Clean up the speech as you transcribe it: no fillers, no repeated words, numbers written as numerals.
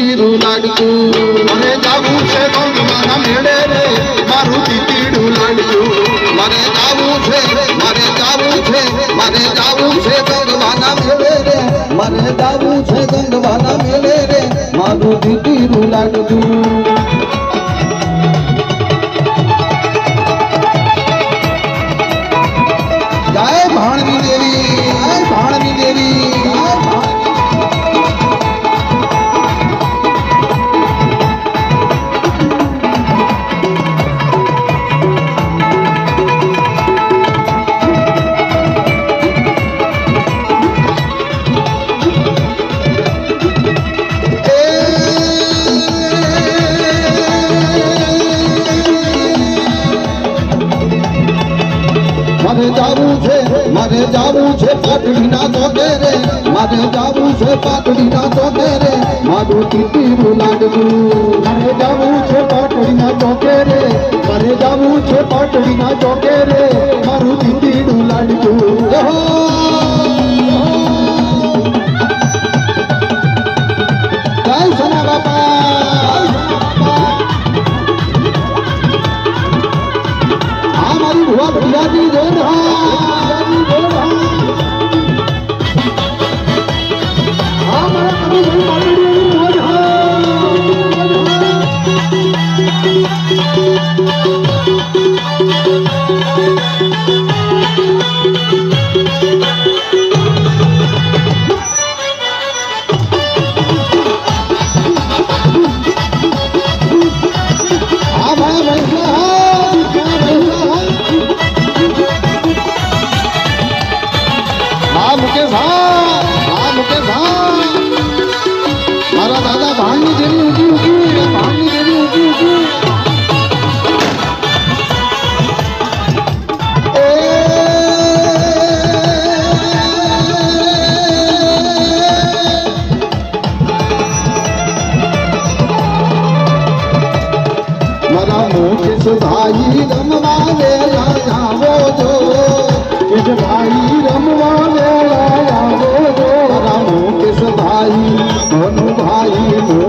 દીકરીનું લાડકું મને જાવું છે ગંગવાના મેળે રે મારું દીકરીનું લાડકું મને જાવું છે મારે જાવું છે મારે જાવું છે ગંગવાના મેળે રે મારે જાવું છે ગંગવાના મેળે રે મારું દીકરીનું લાડકું जय भाणवी देवी जय भाणवी देवी जय मारे जावू छे पाटड़ी ना चौके रे मारे जावू छे पाटड़ी ना चौके रे मारू तीतीरू लाडकू मारे जावू छे पाटड़ी ना चौके रे मारे जावू छे पाटड़ी ना चौके रे मारू तीतीरू लाडकू जय सोना बापा हाँ मारी भुआ भैया जी रे भाई रमवा वेला जावो जो किस भाई रमवा वेला जावो जो रामो किस भाई दोनों भाई